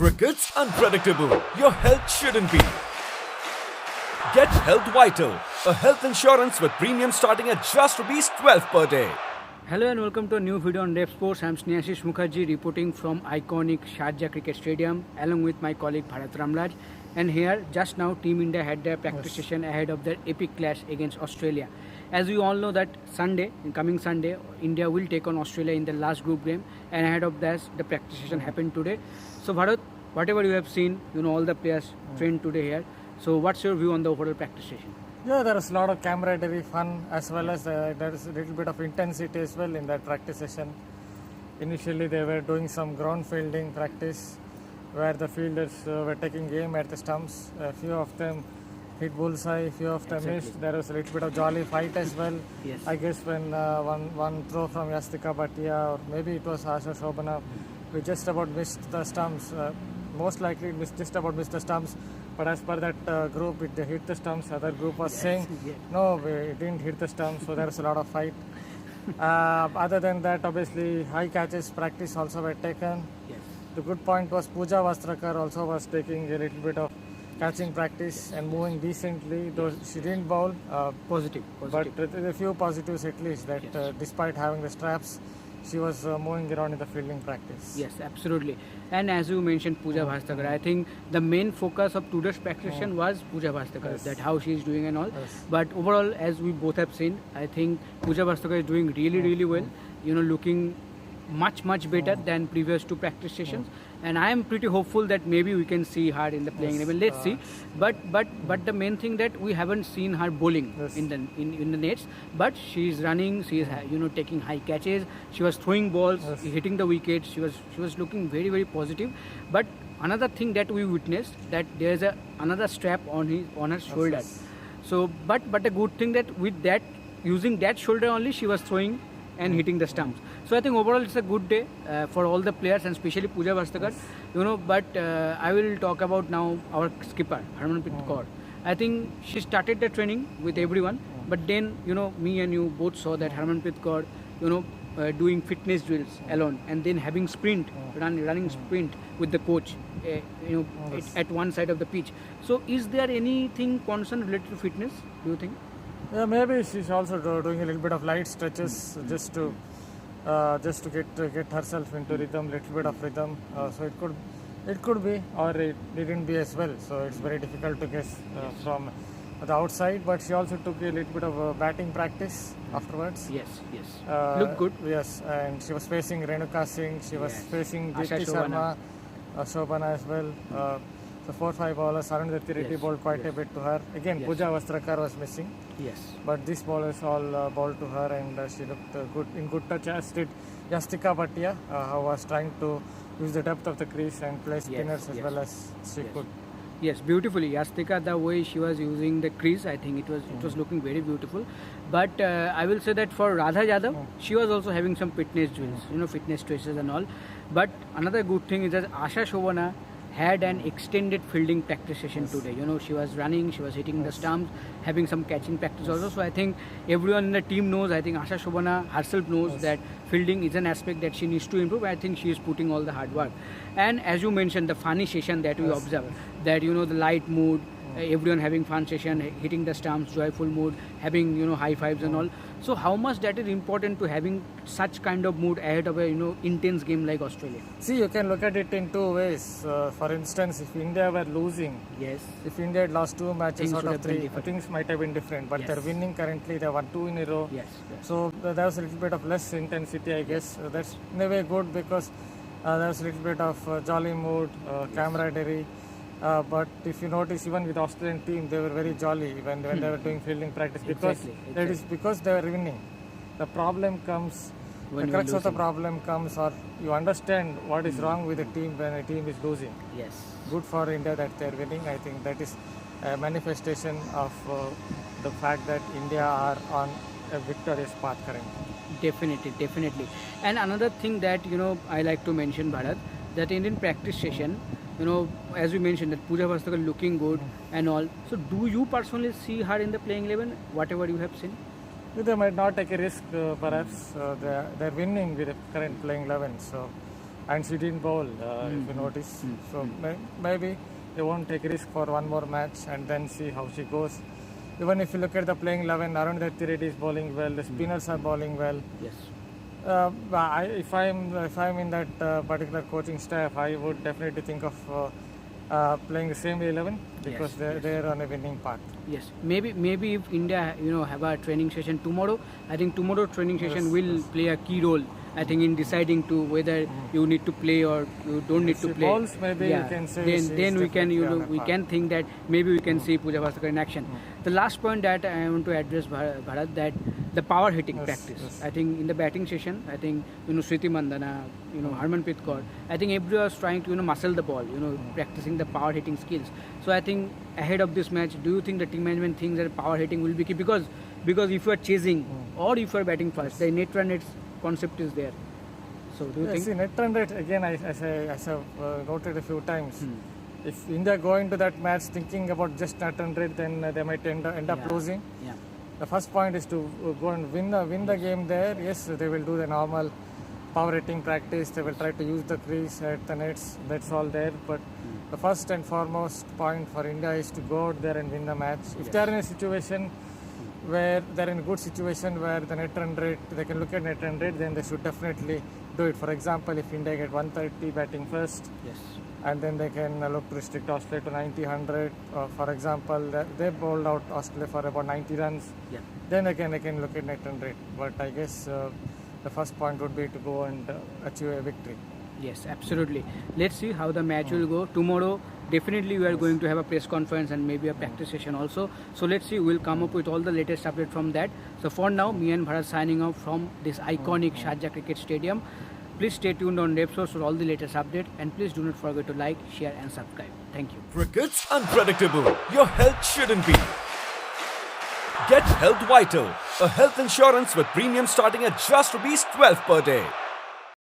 Cricket's unpredictable. Your health shouldn't be. Get Health Vital, a health insurance with premium starting at just ₹12 per day. Hello and welcome to a new video on Rep Sports. I'm Snehashish Mukherjee reporting from iconic Sharjah Cricket Stadium along with my colleague Bharat Ramraj. And here, just now, Team India had their practice session ahead of their epic clash against Australia. As we all know that coming Sunday, India will take on Australia in the last group game, and ahead of that, the practice session happened today. So Bharat, whatever you have seen, all the players trained today here. So what's your view on the overall practice session? Yeah, there is a lot of camaraderie, fun, as well as there is a little bit of intensity as well in that practice session. Initially, they were doing some ground fielding practice where the fielders were taking aim at the stumps. A few of them hit bullseye, a few of them missed. There was a little bit of jolly fight as well. Yes. I guess when one throw from Yastika Bhatia, or maybe it was Asha Shobana, we just about missed the stumps. Most likely just about missed the stumps. But as per that group, it hit the stumps. Other group was saying, no, it didn't hit the stumps. So there was a lot of fight. Other than that, obviously, high catches practice also were taken. Yes. The good point was Pooja Vastrakar also was taking a little bit of catching practice and moving decently, though she didn't bowl. Positive. But a few positives at least that despite having the straps, she was moving around in the fielding practice. Yes, absolutely. And as you mentioned, Pooja Vastrakar, I think the main focus of today's practice session was Pooja Vastrakar, that how she is doing and all. Yes. But overall, as we both have seen, I think Pooja Vastrakar is doing really well. looking much better than previous two practice sessions, and I am pretty hopeful that maybe we can see her in the playing level. Let's see. But the main thing that we haven't seen her bowling in the nets, but she is running, she is taking high catches, she was throwing balls, hitting the wickets, she was looking very positive. But another thing that we witnessed, that there is another strap on her shoulder. So but the good thing that with that, using that shoulder only, she was throwing and hitting the stumps. So I think overall it's a good day for all the players, and especially Pooja Vastrakar. But I will talk about now our skipper Harmanpreet Kaur. I think she started the training with everyone, but then me and you both saw that Harmanpreet Kaur doing fitness drills alone, and then having running sprint with the coach at one side of the pitch. So is there anything concern related to fitness, do you think? Yeah, maybe she's also doing a little bit of light stretches just to get herself into rhythm, little bit of rhythm. So it could be, or it didn't be as well. So it's very difficult to guess from the outside. But she also took a little bit of batting practice afterwards. Yes. Look good. Yes, and she was facing Renuka Singh. She was facing Jyoti Sharma, Shobana as well. So 4-5 bowlers, Arundhati Reddy bowled quite a bit to her. Again, Pooja Vastrakar was missing. Yes. But these bowlers all bowled to her, and she looked in good touch, as did Yastika Bhatia, who was trying to use the depth of the crease and play spinners as well as she could. Yes, beautifully. Yastika, the way she was using the crease, I think it was looking very beautiful. But I will say that for Radha Yadav, she was also having some fitness drills, fitness stretches and all. But another good thing is that Asha Shobana had an extended fielding practice session today. She was running, she was hitting the stumps, having some catching practice also. So I think everyone in the team knows, I think Asha Shobana herself knows that fielding is an aspect that she needs to improve. I think she is putting all the hard work. And as you mentioned, the funny session that we observed, that the light mood, everyone having fun session, hitting the stumps, joyful mood, having high fives and all. So how much that is important to having such kind of mood ahead of a intense game like Australia? See, you can look at it in two ways. For instance, if India were losing, if India had lost 2 matches out of 3, things might have been different. But they're winning currently, they won 2 in a row. So there was a little bit of less intensity, I guess. That's in a way good, because there was a little bit of jolly mood, camaraderie. But if you notice, even with the Australian team, they were very jolly when they were doing fielding practice, because that is because they were winning. The problem comes, the crux of the problem comes, or you understand what is wrong with the team when a team is losing. Yes. Good for India that they are winning. I think that is a manifestation of the fact that India are on a victorious path currently. Definitely. And another thing that I like to mention, Bharat, that in practice session, as you mentioned, that Pooja Vastrakar looking good and all. So do you personally see her in the playing 11, whatever you have seen? They might not take a risk, perhaps. They're winning with the current playing 11. So and she didn't bowl, if you notice. So maybe they won't take risk for one more match and then see how she goes. Even if you look at the playing 11, Arundhati Reddy is bowling well, the spinners are bowling well. Yes. If I'm in that particular coaching staff, I would definitely think of playing the same 11 because they're on a winning path. Yes, maybe if India have a training session tomorrow, I think tomorrow training session will play a key role. I think in deciding to whether you need to play or you don't need to play. Balls, maybe you can say then we can we can think that maybe we can see Pooja Vastrakar in action. The last point that I want to address, Bharat, that the power hitting practice. I think in the batting session, I think Sriti Mandana, Harmanpreet Kaur, I think everyone was trying to muscle the ball, practicing the power hitting skills. So I think ahead of this match, do you think the team management thinks that power hitting will be key? Because if you are chasing or if you are batting first, the net run rates concept is there. So do you think? See, net run rate again, as I've noted a few times. If India go into that match thinking about just net run rate, then they might end up losing. Yeah. The first point is to go and win the game there. Yes, they will do the normal power hitting practice. They will try to use the crease at the nets. That's all there. But the first and foremost point for India is to go out there and win the match. If they are in a situation where they're in a good situation where the net run rate, they can look at net run rate, then they should definitely do it. For example, if India get 130 batting first, and then they can look to restrict Australia to 90, 100. For example, they bowled out Australia for about 90 runs. Then again, they can look at net run rate. But I guess the first point would be to go and achieve a victory. Yes, absolutely. Let's see how the match will go. Tomorrow, definitely we are going to have a press conference and maybe a practice session also. So let's see, we'll come up with all the latest update from that. So for now, me and Bharat signing off from this iconic Sharjah Cricket Stadium. Please stay tuned on Repsource for all the latest update, and please do not forget to like, share and subscribe. Thank you. Cricket's unpredictable. Your health shouldn't be. Get Health Vital, a health insurance with premium starting at just Rs 12 per day.